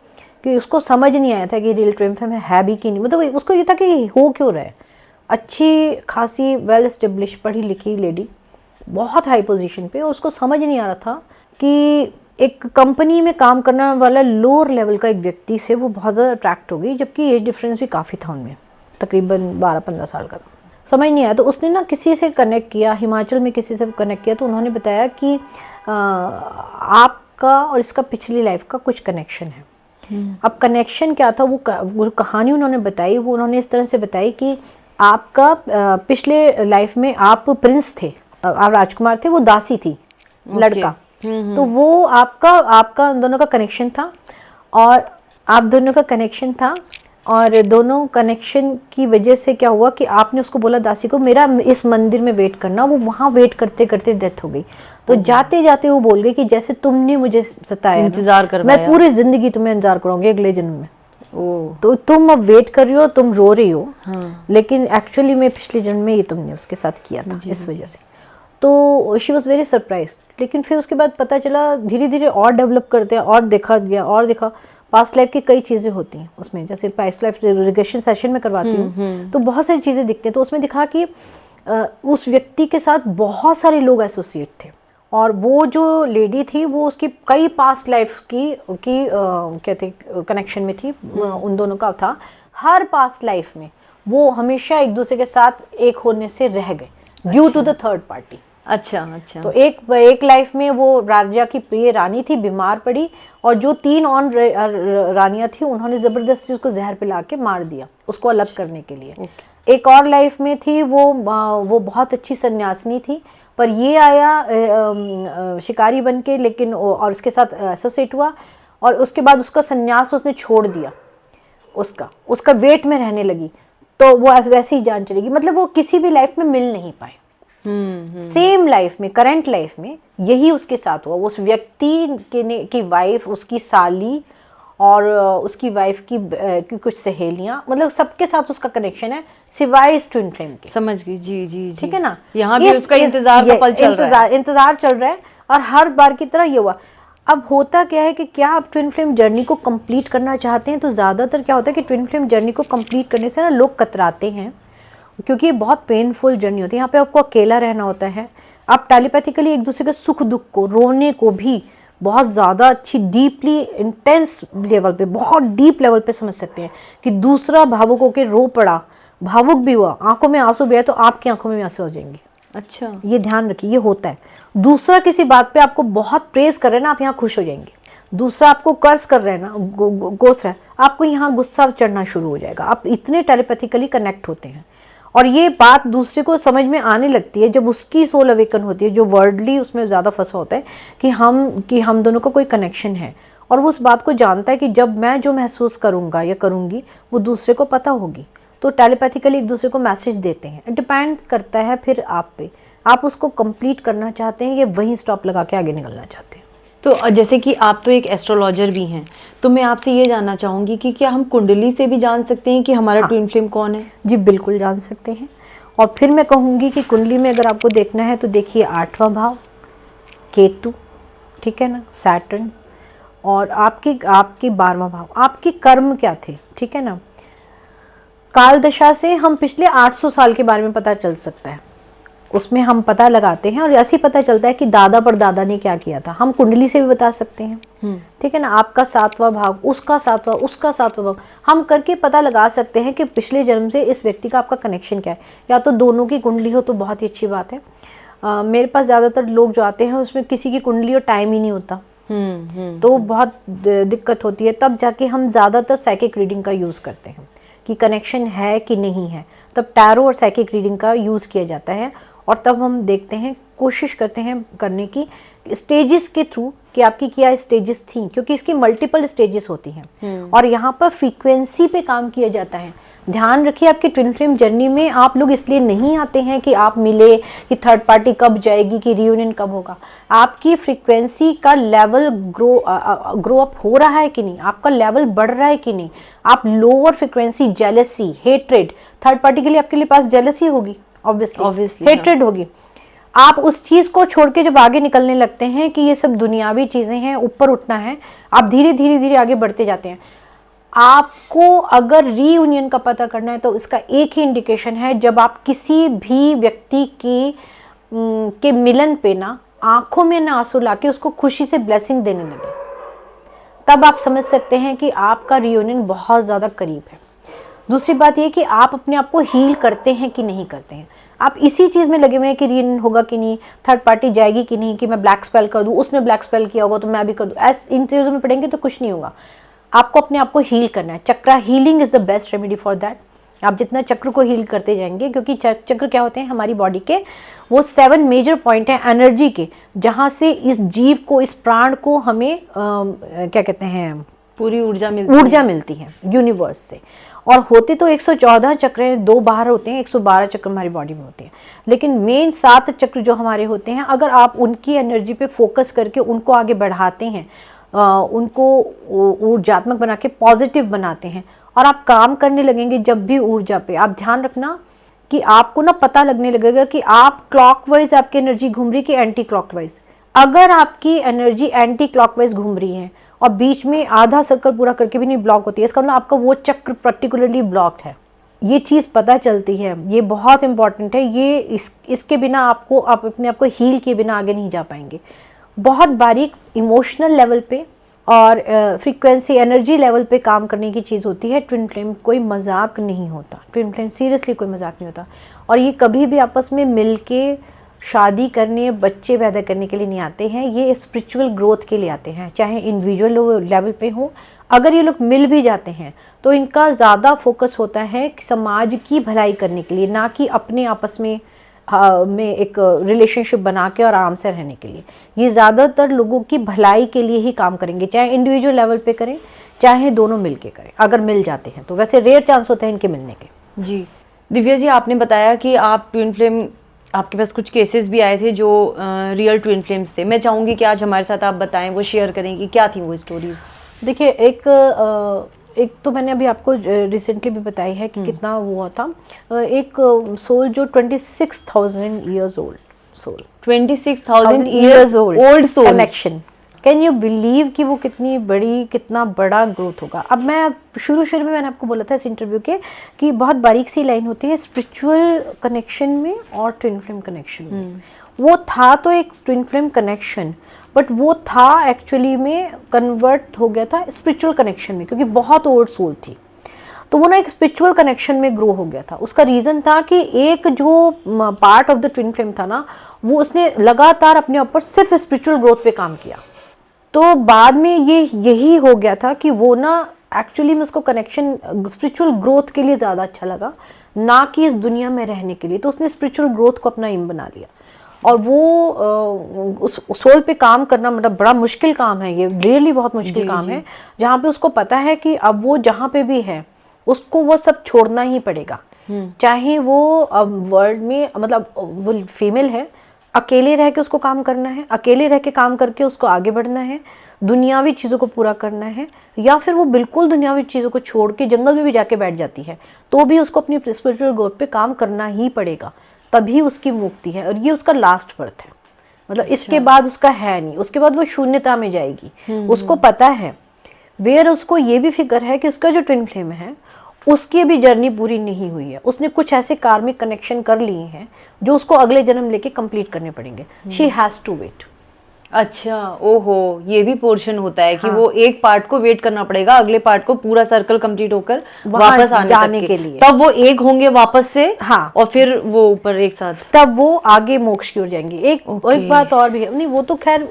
कि उसको समझ नहीं आया था कि रियल ट्विन फ्लेम है भी कि नहीं। मतलब उसको ये था कि हो क्यों रहा है। अच्छी खासी वेल एस्टेब्लिश पढ़ी लिखी लेडी, बहुत हाई पोजीशन पे, उसको समझ नहीं आ रहा था कि एक कंपनी में काम करने वाला लोअर लेवल का एक व्यक्ति से वो बहुत ज़्यादा अट्रैक्ट हो गई, जबकि एज डिफरेंस भी काफ़ी था उनमें, तकरीबन 12-15 साल का था। समझ नहीं आया तो उसने ना किसी से कनेक्ट किया, हिमाचल में किसी से कनेक्ट किया, तो उन्होंने बताया कि आपका और इसका पिछली लाइफ का कुछ कनेक्शन है। अब कनेक्शन क्या था, वो कहानी उन्होंने बताई, वो उन्होंने इस तरह से बताई कि आपका पिछले लाइफ में आप प्रिंस थे, आप राजकुमार थे, वो दासी थी, लड़का। तो वो आपका दोनों का कनेक्शन था, और आप दोनों का कनेक्शन था, और दोनों कनेक्शन की वजह से क्या हुआ कि आपने उसको बोला दासी को, मेरा इस मंदिर में वेट करना। वो वहाँ वेट करते करते डेथ हो गई। तो जाते जाते वो बोल गई कि जैसे तुमने मुझे सताया, इंतजार करवाया, मैं पूरी जिंदगी तुम्हें इंतजार करूंगी अगले जन्म में। तो तुम अब वेट कर रही हो, तुम रो रही हो, लेकिन एक्चुअली में पिछले जन्म में ये तुमने उसके साथ किया था, इस वजह से। तो शी वॉज वेरी सरप्राइज। लेकिन फिर उसके बाद पता चला, धीरे धीरे और डेवलप करते हैं, और देखा गया, और देखा पास्ट लाइफ की कई चीज़ें होती हैं उसमें। जैसे पास्ट लाइफ रिग्रेशन सेशन में करवाती हूँ, तो बहुत सारी चीज़ें दिखती हैं। तो उसमें दिखा कि उस व्यक्ति के साथ बहुत सारे लोग एसोसिएट थे, और वो जो लेडी थी वो उसकी कई पास्ट लाइफ की कहते कनेक्शन में थी, उन दोनों का था। हर पास्ट लाइफ में वो हमेशा एक दूसरे के साथ एक होने से रह गए, due to the third party. अच्छा। तो एक लाइफ में वो राजा की प्रिय रानी थी, बीमार पड़ी, और जो 3 और रानियां थी उन्होंने जबरदस्ती उसको जहर पिला के मार दिया, उसको अलग करने के लिए। एक और लाइफ में थी, वो बहुत अच्छी सन्यासिनी थी, पर ये आया शिकारी बन के, लेकिन और उसके साथ एसोसिएट हुआ, और उसके बाद उसका सन्यास उसने छोड़ दिया, उसका वेट में रहने लगी, तो वो वैसे ही जान चलेगी। मतलब वो किसी भी लाइफ में मिल नहीं पाए। सेम लाइफ में, करंट लाइफ में यही उसके साथ हुआ। उस व्यक्ति की वाइफ, उसकी साली और उसकी वाइफ की कुछ सहेलियां, मतलब सबके साथ उसका कनेक्शन है सिवाय इस ट्विन फ्लेम के। समझ गई, जी जी जी, ठीक है ना। यहाँ भी उसका इंतजार का पल चल रहा है, इंतजार चल रहा है, और हर बार की तरह ये हुआ। अब होता क्या है कि क्या आप ट्विन फ्लेम जर्नी को कंप्लीट करना चाहते हैं, तो ज़्यादातर क्या होता है कि ट्विन फ्लेम जर्नी को कंप्लीट करने से ना लोग कतराते हैं, क्योंकि ये बहुत पेनफुल जर्नी होती है। यहाँ पे आपको अकेला रहना होता है, आप टेलीपैथिकली एक दूसरे के सुख दुख को, रोने को भी बहुत ज़्यादा अच्छी, डीपली, इंटेंस लेवल पे, बहुत डीप लेवल पे समझ सकते हैं कि दूसरा भावुक होकर रो पड़ा, भावुक भी हुआ, आंखों में आंसू भी आए, तो आपकी आंखों में भी आंसू हो जाएंगे। अच्छा, ये ध्यान रखिए, ये होता है। दूसरा किसी बात पे आपको बहुत प्रेज कर रहे हैं ना, आप यहाँ खुश हो जाएंगे। दूसरा आपको कर्ज कर रहे हैं ना, कोस रहा है, आपको यहाँ गुस्सा चढ़ना शुरू हो जाएगा। आप इतने टेलीपैथिकली कनेक्ट होते हैं, और ये बात दूसरे को समझ में आने लगती है जब उसकी सोल अवेकन होती है, जो वर्ल्डली उसमें ज़्यादा फंसा होता है कि हम दोनों का कोई कनेक्शन है, और वो उस बात को जानता है कि जब मैं जो महसूस करूँगा या करूँगी वो दूसरे को पता होगी, तो टेलीपैथिकली एक दूसरे को मैसेज देते हैं। डिपेंड करता है फिर आप पे, आप उसको कंप्लीट करना चाहते हैं या वहीं स्टॉप लगा के आगे निकलना चाहते हैं। तो जैसे कि आप तो एक एस्ट्रोलॉजर भी हैं, तो मैं आपसे ये जानना चाहूँगी कि क्या हम कुंडली से भी जान सकते हैं कि हमारा ट्विन फ्लेम कौन है? जी बिल्कुल जान सकते हैं। और फिर मैं कहूँगी कि कुंडली में अगर आपको देखना है तो देखिए 8वां भाव केतु, ठीक है ना, सैटर्न, और आपकी 12वां भाव, आपके कर्म क्या थे, ठीक है ना। काल दशा से हम पिछले 800 साल के बारे में पता चल सकता है, उसमें हम पता लगाते हैं, और ऐसे ही पता चलता है कि दादा परदादा ने क्या किया था। हम कुंडली से भी बता सकते हैं, ठीक है ना। आपका 7वां भाव, उसका 7वां भाव, हम करके पता लगा सकते हैं कि पिछले जन्म से इस व्यक्ति का आपका कनेक्शन क्या है। या तो दोनों की कुंडली हो तो बहुत ही अच्छी बात है। मेरे पास ज़्यादातर लोग जो आते हैं उसमें किसी की कुंडली और टाइम ही नहीं होता, तो बहुत दिक्कत होती है। तब जाके हम ज़्यादातर साइकिक रीडिंग का यूज़ करते हैं कि कनेक्शन है कि नहीं है, तब टैरो और साइकिक रीडिंग का यूज़ किया जाता है, और तब हम देखते हैं, कोशिश करते हैं करने की स्टेजेस के थ्रू कि आपकी क्या स्टेजेस थी, क्योंकि इसकी मल्टीपल स्टेजेस होती हैं, और यहाँ पर फ्रीक्वेंसी पे काम किया जाता है। ध्यान रखिए, आपकी ट्विन फ्लेम जर्नी में आप लोग इसलिए नहीं आते हैं कि आप मिले, कि थर्ड पार्टी कब जाएगी, कि रियूनियन कब होगा। आपकी फ्रीक्वेंसी का लेवल ग्रो अप हो रहा है कि नहीं, आपका लेवल बढ़ रहा है कि नहीं। आप lower frequency, jealousy, hatred, third party के लिए आपके लिए पास जेलसी होगी, ऑब्वियसली हेट्रेड होगी। आप उस चीज को छोड़ के जब आगे निकलने लगते हैं कि ये सब दुनियावी चीजें हैं, ऊपर उठना है, आप धीरे धीरे आगे बढ़ते जाते हैं। आपको अगर रीयूनियन का पता करना है तो इसका एक ही इंडिकेशन है, जब आप किसी भी व्यक्ति के मिलन पे ना आंखों में ना आंसू लाके उसको खुशी से ब्लेसिंग देने लगे, तब आप समझ सकते हैं कि आपका रीयूनियन बहुत ज़्यादा करीब है। दूसरी बात यह कि आप अपने आप को हील करते हैं कि नहीं करते हैं। आप इसी चीज़ में लगे हुए हैं कि रीयूनियन होगा कि नहीं, थर्ड पार्टी जाएगी कि नहीं, कि मैं ब्लैक स्पेल कर दूं, उसने ब्लैक स्पेल किया होगा तो मैं भी कर दूं, ऐसे इन चीज़ों में पड़ेंगे तो कुछ नहीं होगा। आपको अपने आप को हील करना है। Chakra healing is the best remedy for that. आप जितना चक्र को हील करते जाएंगे, क्योंकि चक्र क्या होते हैं हमारी बॉडी के, वो 7 मेजर पॉइंट हैं एनर्जी के, जहाँ से इस जीव को, इस प्राण को हमें क्या कहते हैं, पूरी ऊर्जा मिलती है यूनिवर्स से। और होते तो 114 चक्र हैं, 2 बाहर होते हैं, 112 चक्र हमारी बॉडी में होते हैं, लेकिन मेन 7 चक्र जो हमारे होते हैं, अगर आप उनकी एनर्जी पे फोकस करके उनको आगे बढ़ाते हैं, उनको ऊर्जात्मक बना के पॉजिटिव बनाते हैं, और आप काम करने लगेंगे जब भी ऊर्जा पे। आप ध्यान रखना कि आपको ना पता लगने लगेगा कि आप क्लॉकवाइज आपकी एनर्जी घूम रही कि एंटी क्लॉकवाइज। अगर आपकी एनर्जी एंटी क्लॉकवाइज घूम रही है और बीच में आधा सर्कल पूरा करके भी नहीं ब्लॉक होती है, इसका मतलब आपका वो चक्र पर्टिकुलरली ब्लॉक्ड है। ये चीज़ पता चलती है, ये बहुत इंपॉर्टेंट है। ये इसके बिना आप अपने आप को हील किए बिना आगे नहीं जा पाएंगे। बहुत बारीक इमोशनल लेवल पे और फ्रीक्वेंसी, एनर्जी लेवल पे काम करने की चीज़ होती है ट्विन फ्लेम। कोई मजाक नहीं होता, ट्विन फ्लेम सीरियसली कोई मजाक नहीं होता। और ये कभी भी आपस में मिल के शादी करने, बच्चे पैदा करने के लिए नहीं आते हैं, ये स्पिरिचुअल ग्रोथ के लिए आते हैं, चाहे इंडिविजुअल लेवल पे हो। अगर ये लोग मिल भी जाते हैं तो इनका ज़्यादा फोकस होता है कि समाज की भलाई करने के लिए, ना कि अपने आपस में एक रिलेशनशिप बना के और आराम से रहने के लिए। ये ज़्यादातर लोगों की भलाई के लिए ही काम करेंगे, चाहे इंडिविजुअल लेवल पे करें चाहे दोनों मिलके करें, अगर मिल जाते हैं तो। वैसे रेयर चांस होते हैं इनके मिलने के। जी दिव्या जी, आपने बताया कि आप ट्विन फ्लेम, आपके पास कुछ केसेस भी आए थे जो रियल ट्विन फ्लेम्स थे। मैं चाहूँगी कि आज हमारे साथ आप बताएं, वो शेयर करें कि क्या थी वो स्टोरीज। देखिए, एक तो मैंने अभी आपको रिसेंटली भी बताई है कि कितना वो हुआ था। एक सोल जो 26,000 years old soul, 26,000 years old soul connection. Can you believe कि वो कितना बड़ा ग्रोथ होगा। अब मैं शुरू में मैंने आपको बोला था इस इंटरव्यू के कि बहुत बारीक सी लाइन होती है स्पिरिचुअल कनेक्शन में और ट्विन फ्लेम कनेक्शन में। वो था तो एक ट्विन फ्लेम कनेक्शन, बट वो था एक्चुअली में कन्वर्ट हो गया था स्पिरिचुअल कनेक्शन में, क्योंकि बहुत ओल्ड सोल थी। तो वो ना एक स्पिरिचुअल कनेक्शन में ग्रो हो गया था। उसका रीज़न था कि एक जो part of the twin flame था ना, वो उसने लगातार अपने ऊपर सिर्फ स्पिरिचुअल ग्रोथ पे काम किया। तो बाद में यही हो गया था कि वो ना एक्चुअली में उसको कनेक्शन स्पिरिचुअल ग्रोथ के लिए ज़्यादा अच्छा लगा, ना कि इस दुनिया में रहने के लिए। तो उसने स्पिरिचुअल ग्रोथ को अपना एम बना लिया। और वो उस सोल पे काम करना मतलब बड़ा मुश्किल काम है, ये रियली बहुत मुश्किल काम है, जहाँ पे उसको पता है कि अब वो जहाँ पे भी है उसको वो सब छोड़ना ही पड़ेगा। चाहे वो वर्ल्ड में, मतलब वो फीमेल है, अकेले रह के उसको काम करना है, अकेले रह के काम करके उसको आगे बढ़ना है, दुनियावी चीज़ों को पूरा करना है, या फिर वो बिल्कुल दुनियावी चीज़ों को छोड़ के जंगल में भी जाके बैठ जाती है तो भी उसको अपनी स्पिरिचुअल ग्रोथ पे काम करना ही पड़ेगा, तभी उसकी मुक्ति है। और ये उसका लास्ट बर्थ है, मतलब इसके बाद उसका है नहीं, उसके बाद वो शून्यता में जाएगी। उसको पता है, वेयर उसको ये भी फिक्र है कि उसका जो ट्विन फ्लेम है उसकी भी जर्नी पूरी नहीं हुई है। उसने कुछ ऐसे कार्मिक कनेक्शन कर लिए हैं जो उसको अगले जन्म लेके कंप्लीट करने पड़ेंगे। She has to wait. अच्छा, ओहो, ये भी पोर्शन होता है कि वो एक पार्ट को वेट करना पड़ेगा अगले पार्ट को पूरा सर्कल कंप्लीट होकर वापस आने के लिए। तब वो एक होंगे वापस से। हाँ, और फिर वो ऊपर एक साथ, तब वो आगे मोक्ष की ओर जाएंगे। एक बात और भी है, नहीं वो तो खैर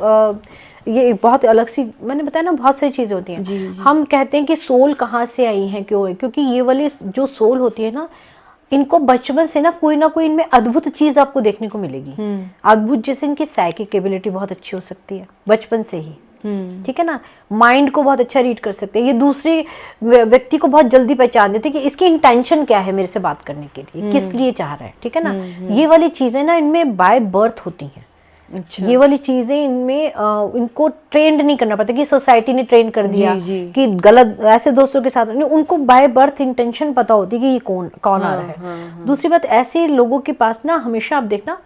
ये बहुत अलग सी, मैंने बताया ना बहुत सारी चीजें होती हैं। जी। हम कहते हैं कि सोल कहाँ से आई है, क्यों है, क्योंकि ये वाली जो सोल होती है ना, इनको बचपन से ना कोई इनमें अद्भुत चीज आपको देखने को मिलेगी। अद्भुत, जैसे इनकी साइकिक एबिलिटी बहुत अच्छी हो सकती है बचपन से ही। ठीक है ना, माइंड को बहुत अच्छा रीड कर सकते हैं, ये दूसरे व्यक्ति को बहुत जल्दी पहचान देते हैं कि इसकी इंटेंशन क्या है मेरे से बात करने के लिए, किस लिए चाह रहा है। ठीक है ना, ये वाली चीजें ना इनमें बाय बर्थ होती हैं। अच्छा। ये वाली चीजें इनमें इनको ट्रेंड नहीं करना पड़ता कि सोसाइटी ने ट्रेन कर दिया कि गलत ऐसे दोस्तों के साथ नहीं, उनको बाय बर्थ इंटेंशन पता होती है कि ये कौन आ रहा है। दूसरी बात, ऐसे लोगों के पास ना हमेशा आप देखना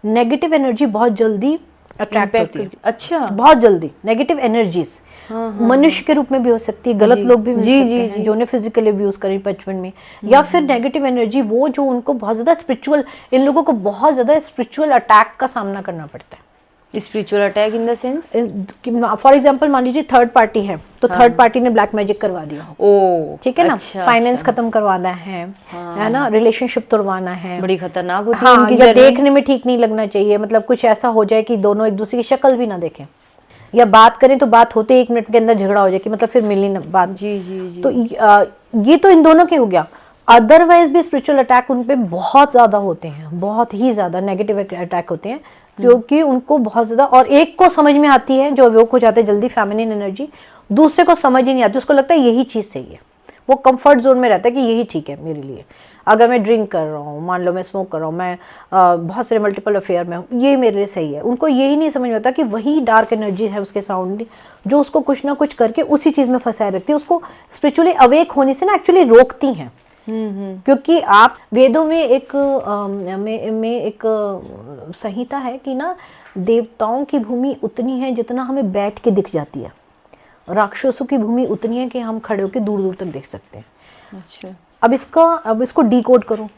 नेगेटिव एनर्जी बहुत जल्दी अट्रैक्ट होती है। अच्छा, बहुत जल्दी नेगेटिव एनर्जीज मनुष्य के रूप में भी हो सकती है, गलत लोग भी मिल सकते हैं जो उन्हें फिजिकली अब्यूज करें बचपन में, या फिर नेगेटिव एनर्जी वो जो उनको बहुत ज्यादा स्पिरिचुअल, इन लोगों को बहुत ज्यादा स्पिरिचुअल अटैक का सामना करना पड़ता है। Spiritual attack in the sense, for example मान लीजिए थर्ड पार्टी है, तो थर्ड पार्टी ने ब्लैक मैजिक करवा दिया। ओ, ठीक है ना, फाइनेंस खत्म करवाना है ना, रिलेशनशिप तोड़वाना है, बड़ी खतरनाक होती है इनकी जर्नी। देखने में ठीक नहीं लगना चाहिए, मतलब कुछ ऐसा हो जाए कि दोनों एक दूसरे की शक्ल भी ना देखें, या बात करें तो बात होते 1 मिनट के अंदर झगड़ा हो जाए कि मतलब फिर मिलनी ना बात। जी। तो ये तो इन दोनों के हो गया। अदरवाइज भी स्पिरिचुअल अटैक उन पे बहुत ज्यादा होते हैं, बहुत ही ज्यादा नेगेटिव अटैक होते हैं, क्योंकि उनको बहुत ज्यादा, और एक को समझ में आती है जो वो हो जाते हैं जल्दी फेमिनिन एनर्जी, दूसरे को समझ ही नहीं आती, उसको लगता है यही चीज सही है, वो कंफर्ट जोन में रहता है कि यही ठीक है मेरे लिए। अगर मैं ड्रिंक कर रहा हूँ, मान लो मैं स्मोक कर रहा हूँ, मैं बहुत सारे मल्टीपल अफेयर में हूँ, ये मेरे लिए सही है। उनको यही नहीं समझ में आता कि वही डार्क एनर्जी है उसके साउंड जो उसको कुछ ना कुछ करके उसी चीज़ में फंसाए रखती है, उसको स्पिरिचुअली अवेक होने से ना एक्चुअली रोकती हैं। क्योंकि आप वेदों में एक संहिता है कि ना, देवताओं की भूमि उतनी है जितना हमें बैठ के दिख जाती है, राक्षसों की भूमि उतनी है कि हम खड़े होकर दूर दूर तक देख सकते हैं। अच्छा, अब इसको डिकोड करो।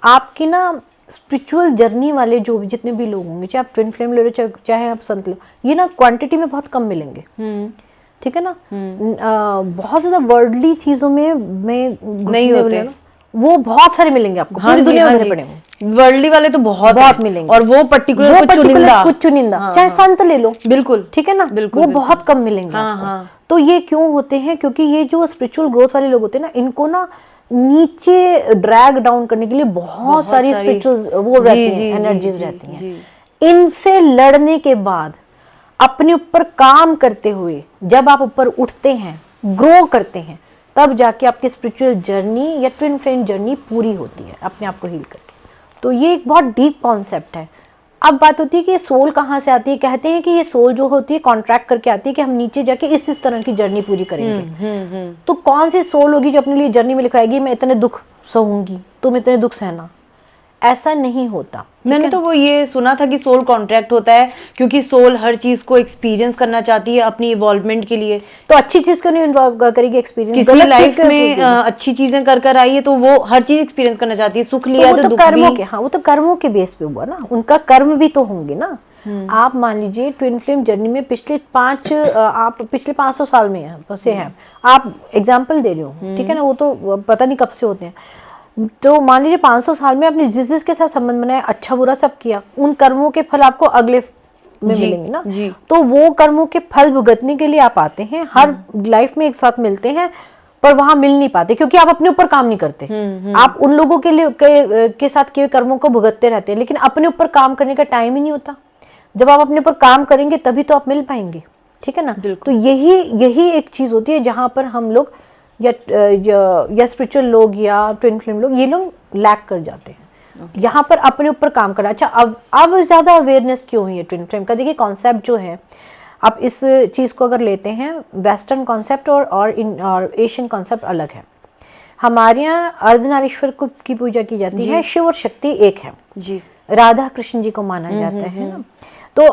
आपकी ना स्पिरिचुअल जर्नी वाले जो जितने भी लोग होंगे, चाहे आप ट्विन फ्लेम ले लो चाहे आप संत लो, ये ना क्वांटिटी में बहुत कम मिलेंगे। ठीक है ना, बहुत ज्यादा वर्ल्डली चीजों में नहीं होते, वो बहुत सारे मिलेंगे आपको, पूरी दुनिया में पड़े होंगे। वर्ल्डली वाले तो बहुत मिलेंगे, और वो पर्टिकुलर कुछ चुनिंदा, चाहे संत ले लो, बिल्कुल, ठीक है ना, बिल्कुल, वो बहुत कम मिलेंगे आपको। तो ये क्यों होते हैं? क्योंकि ये जो स्पिरिचुअल ग्रोथ वाले लोग होते हैं ना, इनको ना नीचे ड्रैग डाउन करने के लिए बहुत सारी स्पिरिचुअल वो रहती हैं, एनर्जीज रहती हैं। इनसे लड़ने के बाद अपने ऊपर काम करते हुए जब आप ऊपर उठते हैं, ग्रो करते हैं, तब जाके आपकी स्पिरिचुअल जर्नी या ट्विन फ्लेम जर्नी पूरी होती है अपने आप को हील करके। तो ये एक बहुत डीप कॉन्सेप्ट है। अब बात होती है कि सोल कहाँ से आती है। कहते हैं कि ये सोल जो होती है कॉन्ट्रैक्ट करके आती है कि हम नीचे जाके इस तरह की जर्नी पूरी करेंगे। तो कौन सी सोल होगी जो अपने लिए जर्नी में लिखाएगी मैं इतने दुख सहूंगी, तुम इतने दुख सहना? ऐसा नहीं होता। मैंने तो वो ये सुना था कि सोल कॉन्ट्रैक्ट होता है क्योंकि सोल हर चीज को एक्सपीरियंस करना चाहती है अपनी इवॉल्वमेंट के लिए। तो अच्छी चीज को नहीं इन्वॉल्व करेगी एक्सपीरियंस, किसी लाइफ में अच्छी चीजें कर आई है तो वो हर चीज एक्सपीरियंस करना चाहती है, सुख लिया तो दुख भी। हाँ, वो तो कर्मों के बेस पे हुआ ना, उनका कर्म भी तो होंगे ना। आप मान लीजिए ट्विन फ्लेम जर्नी में पिछले 500 साल में हैं आप, एग्जाम्पल दे रहे हो, ठीक है ना, वो तो पता नहीं कब से होते हैं। तो मान लीजिए 500 साल में आपने जिस जिसके साथ संबंध बनाया, अच्छा बुरा सब किया, उन कर्मों के फल आपको अगले में मिलेंगे ना। तो वो कर्मों के फल भुगतने के लिए आप आते हैं, हर लाइफ में एक साथ मिलते हैं, पर वहां मिल नहीं पाते क्योंकि आप अपने ऊपर काम नहीं करते। आप उन लोगों के लिए के साथ किए कर्मों को भुगतते रहते हैं, लेकिन अपने ऊपर काम करने का टाइम ही नहीं होता। जब आप अपने ऊपर काम करेंगे तभी तो आप मिल पाएंगे, ठीक है ना। तो यही एक चीज होती है जहां पर हम लोग या स्पिरिचुअल लोग या ट्विन फ्लेम लोग, ये लोग लैक कर जाते हैं। यहाँ पर अपने ऊपर काम करना। अच्छा, अब ज्यादा अवेयरनेस क्यों हुई है ट्विन फ्लेम का? देखिए कॉन्सेप्ट जो है, आप इस चीज को अगर लेते हैं, वेस्टर्न कॉन्सेप्ट और एशियन कॉन्सेप्ट अलग है। हमारे यहाँ अर्धनारीश्वर की पूजा की जाती है, शिव और शक्ति एक है जी, राधा कृष्ण जी को माना जाता है ना। तो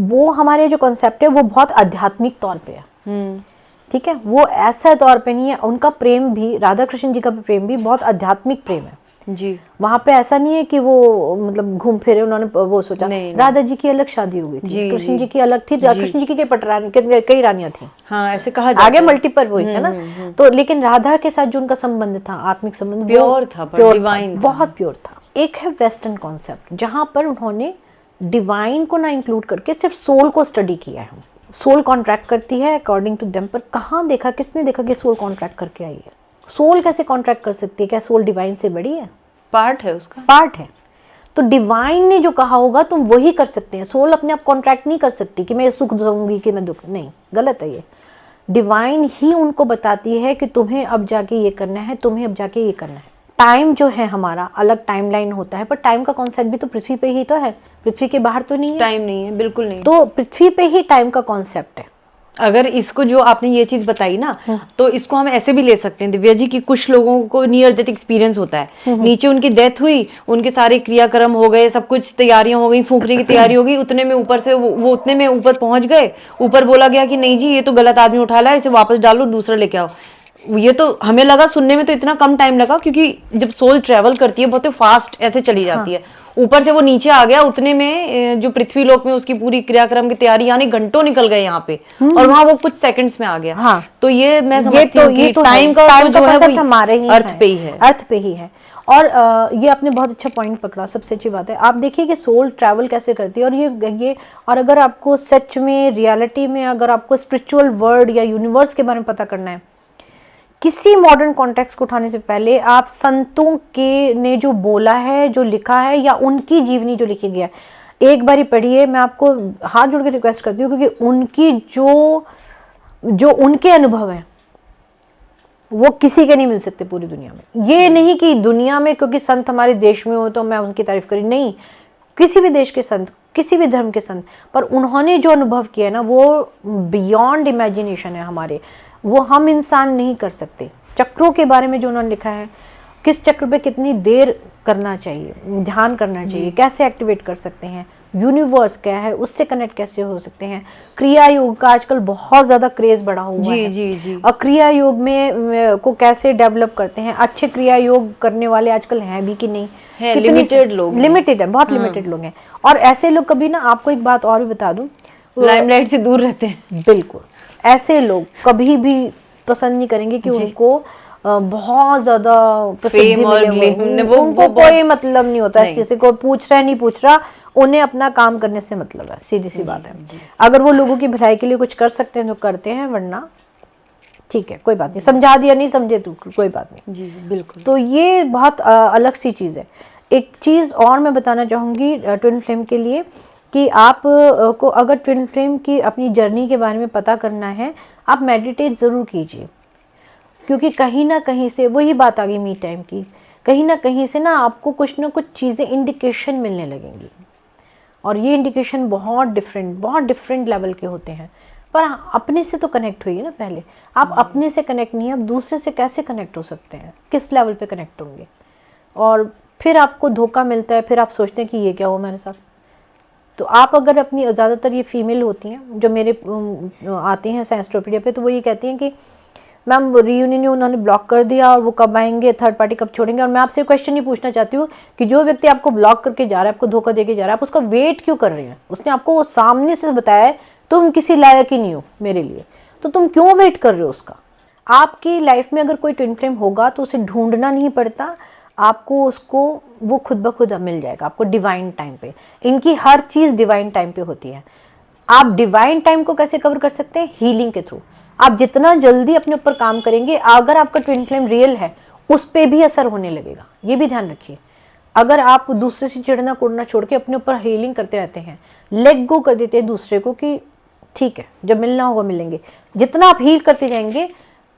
वो हमारे जो कॉन्सेप्ट है वो बहुत आध्यात्मिक तौर पे है, ठीक है, वो ऐसा तौर पे नहीं है। उनका प्रेम भी, राधा कृष्ण जी का प्रेम भी बहुत आध्यात्मिक प्रेम है जी। वहां पे ऐसा नहीं है कि वो मतलब घूम फिरे, उन्होंने वो सोचा। राधा जी की अलग शादी हो गई थी, कृष्ण जी की अलग थी, कृष्ण जी की कई रानियां थी, हाँ ऐसे कहा जाता है, आगे मल्टीपल हुई है ना। तो लेकिन राधा के साथ जो उनका संबंध था, आत्मिक संबंध, प्योर था, डिवाइन, बहुत प्योर था। एक है वेस्टर्न कॉन्सेप्ट जहां पर उन्होंने डिवाइन को ना इंक्लूड करके सिर्फ सोल को स्टडी किया है। सोल कॉन्ट्रैक्ट करती है अकॉर्डिंग टू देम, पर कहाँ देखा, किसने देखा कि सोल कॉन्ट्रैक्ट करके आई है? सोल कैसे कॉन्ट्रैक्ट कर सकती है? क्या सोल डिवाइन से बड़ी है? पार्ट है उसका, पार्ट है। तो डिवाइन ने जो कहा होगा तुम वही कर सकते हैं। सोल अपने आप कॉन्ट्रैक्ट नहीं कर सकती कि मैं सुख दूंगी कि मैं दुख, नहीं, गलत है ये। डिवाइन ही उनको बताती है कि तुम्हें अब जाके ये करना है, तुम्हें अब जाके ये करना है। टाइम जो है हमारा अलग टाइमलाइन होता है, पर टाइम का कॉन्सेप्ट भी तो पृथ्वी पे ही तो है, पृथ्वी के बाहर तो नहीं है। टाइम नहीं है, बिल्कुल नहीं। तो पृथ्वी पे ही टाइम का कॉन्सेप्ट है। अगर इसको, जो आपने ये चीज बताई ना, तो इसको हम ऐसे भी ले सकते हैं दिव्या जी, कि कुछ लोगों को नियर डेथ एक्सपीरियंस होता है। नीचे उनकी डेथ हुई, उनके सारे क्रियाक्रम हो गए, सब कुछ तैयारियां हो गई, फूंकने की तैयारी हो गई, उतने में ऊपर से वो उतने में ऊपर पहुंच गए, ऊपर बोला गया कि नहीं जी ये तो गलत आदमी उठा ला, इसे वापस डालो, दूसरा लेके आओ। ये तो हमें लगा, सुनने में तो इतना कम टाइम लगा, क्योंकि जब सोल ट्रेवल करती है बहुत फास्ट ऐसे चली जाती है, ऊपर से वो नीचे आ गया, उतने में जो पृथ्वी लोक में उसकी पूरी क्रियाक्रम की तैयारी, यानी घंटों निकल गए यहाँ पे, और वहां वो कुछ सेकंड्स में आ गया। हाँ। तो ये मैं समझती हूँ कि टाइम का जो है वो हमारे ही अर्थ पे ही है, अर्थ पे ही है। और ये आपने बहुत अच्छा पॉइंट पकड़ा, सबसे अच्छी बात है। आप देखिए कि सोल ट्रैवल कैसे करती है, और ये और अगर आपको सच में रियलिटी में अगर आपको स्पिरिचुअल वर्ल्ड या यूनिवर्स के बारे में पता करना है, किसी मॉडर्न कॉन्टेक्स्ट को उठाने से पहले आप संतों के ने जो बोला है, जो लिखा है, या उनकी जीवनी जो लिखी गया है, एक बारी पढ़िए। मैं आपको हाथ जोड़ के रिक्वेस्ट करती हूँ, क्योंकि उनकी जो उनके अनुभव हैं वो किसी के नहीं मिल सकते पूरी दुनिया में। ये नहीं कि दुनिया में क्योंकि संत हमारे देश में हो तो मैं उनकी तारीफ करी, नहीं, किसी भी देश के संत, किसी भी धर्म के संत, पर उन्होंने जो अनुभव किया है ना, वो बियॉन्ड इमेजिनेशन है हमारे, वो हम इंसान नहीं कर सकते। चक्रों के बारे में जो उन्होंने लिखा है, किस चक्र पे कितनी देर करना चाहिए, ध्यान करना चाहिए, कैसे एक्टिवेट कर सकते हैं, यूनिवर्स क्या है, उससे कनेक्ट कैसे हो सकते हैं। क्रिया योग का आजकल बहुत ज्यादा क्रेज बढ़ा हुआ है जी। और क्रिया योग में को कैसे डेवलप करते हैं, अच्छे क्रिया योग करने वाले आजकल हैं भी कि नहीं है? लिमिटेड लोग, लिमिटेड है, बहुत लिमिटेड लोग हैं। और ऐसे लोग कभी ना, आपको एक बात और भी बता दूं, लाइमलाइट से दूर रहते हैं। बिल्कुल, ऐसे लोग कभी भी पसंद नहीं करेंगे कि उनको बहुत ज्यादा फेम और उनको कोई मतलब नहीं होता है, किसी को पूछ रहा है नहीं पूछ रहा, उन्हें अपना काम करने से मतलब है, सीधी सी बात है। अगर वो लोगों की भलाई के लिए कुछ कर सकते हैं तो करते हैं, वरना ठीक है कोई बात नहीं, समझा दिया नहीं समझे तो कोई बात नहीं जी बिल्कुल। तो ये बहुत अलग सी चीज़ है। एक चीज़ और मैं बताना चाहूँगी ट्विन फ्लेम के लिए कि आप को अगर ट्विन फ्लेम की अपनी जर्नी के बारे में पता करना है, आप मेडिटेट ज़रूर कीजिए, क्योंकि कहीं ना कहीं से वही बात आ गई मी टाइम की, कहीं ना कहीं से ना आपको कुछ ना कुछ चीज़ें इंडिकेशन मिलने लगेंगी, और ये इंडिकेशन बहुत डिफरेंट लेवल के होते हैं। पर अपने से तो कनेक्ट हुई है ना पहले, आप अपने से कनेक्ट नहीं है, आप दूसरे से कैसे कनेक्ट हो सकते हैं, किस लेवल पे कनेक्ट होंगे, और फिर आपको धोखा मिलता है, फिर आप सोचते हैं कि ये क्या हुआ मेरे साथ। तो आप अगर अपनी, ज़्यादातर ये फीमेल होती हैं जो मेरे आती हैं साइंसटोपीडिया पे, तो वो ये कहती हैं कि मैम रीयूनियन उन्होंने ब्लॉक कर दिया और वो कब आएंगे, थर्ड पार्टी कब छोड़ेंगे। और मैं आपसे क्वेश्चन ही पूछना चाहती हूँ कि जो व्यक्ति आपको ब्लॉक करके जा रहा है, आपको धोखा देके जा रहा है, आप उसका वेट क्यों कर रहे हैं? उसने आपको वो सामने से बताया है तुम किसी लायक ही नहीं हो मेरे लिए, तो तुम क्यों वेट कर रहे हो उसका? आपकी लाइफ में अगर कोई ट्विन फ्लेम होगा तो उसे ढूंढना नहीं पड़ता, आपको उसको वो खुद ब खुद मिल जाएगा आपको डिवाइन टाइम पे। इनकी हर चीज़ डिवाइन टाइम पे होती है। आप डिवाइन टाइम को कैसे कवर कर सकते हैं? हीलिंग के थ्रू। आप जितना जल्दी अपने ऊपर काम करेंगे, अगर आपका ट्विन फ्लेम रियल है उस पर भी असर होने लगेगा, ये भी ध्यान रखिए। अगर आप दूसरे से चिढ़ना कुड़ना छोड़ के अपने ऊपर हीलिंग करते रहते हैं, लेट गो कर देते हैं दूसरे को कि ठीक है जब मिलना होगा मिलेंगे, जितना आप हील करते जाएंगे,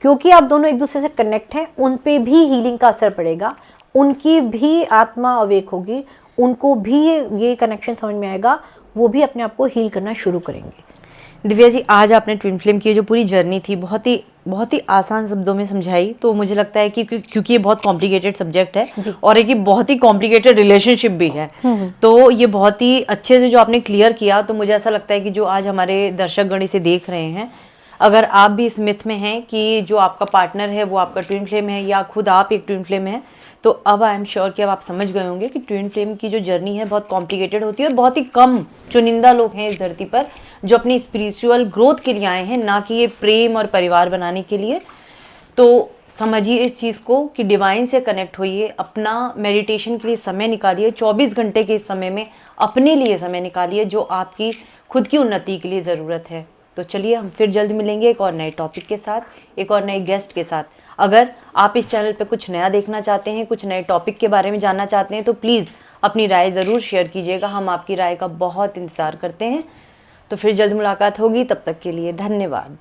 क्योंकि आप दोनों एक दूसरे से कनेक्ट हैं, उन पे भी हीलिंग का असर पड़ेगा, उनकी भी आत्मा अवेक होगी, उनको भी ये कनेक्शन समझ में आएगा, वो भी अपने आप को हील करना शुरू करेंगे। दिव्या जी, आज आपने ट्विन फ्लेम की जो पूरी जर्नी थी बहुत ही आसान शब्दों में समझाई, तो मुझे लगता है कि क्योंकि ये बहुत कॉम्प्लिकेटेड सब्जेक्ट है और एक बहुत ही कॉम्प्लिकेटेड रिलेशनशिप भी है, तो ये बहुत ही अच्छे से जो आपने क्लियर किया, तो मुझे ऐसा लगता है कि जो आज हमारे दर्शक गण इसे देख रहे हैं, अगर आप भी इस मिथ में हैं कि जो आपका पार्टनर है वो आपका ट्विन फ्लेम है या खुद आप एक ट्विन फ्लेम है, तो अब आई एम श्योर कि अब आप समझ गए होंगे कि ट्विन फ्लेम की जो जर्नी है बहुत कॉम्प्लिकेटेड होती है और बहुत ही कम चुनिंदा लोग हैं इस धरती पर जो अपनी स्पिरिचुअल ग्रोथ के लिए आए हैं, ना कि ये प्रेम और परिवार बनाने के लिए। तो समझिए इस चीज़ को कि डिवाइन से कनेक्ट होइए, अपना मेडिटेशन के लिए समय निकालिए, 24 घंटे के इस समय में अपने लिए समय निकालिए जो आपकी खुद की उन्नति के लिए ज़रूरत है। तो चलिए हम फिर जल्द मिलेंगे एक और नए टॉपिक के साथ, एक और नए गेस्ट के साथ। अगर आप इस चैनल पे कुछ नया देखना चाहते हैं, कुछ नए टॉपिक के बारे में जानना चाहते हैं, तो प्लीज़ अपनी राय ज़रूर शेयर कीजिएगा, हम आपकी राय का बहुत इंतज़ार करते हैं। तो फिर जल्द मुलाकात होगी, तब तक के लिए धन्यवाद।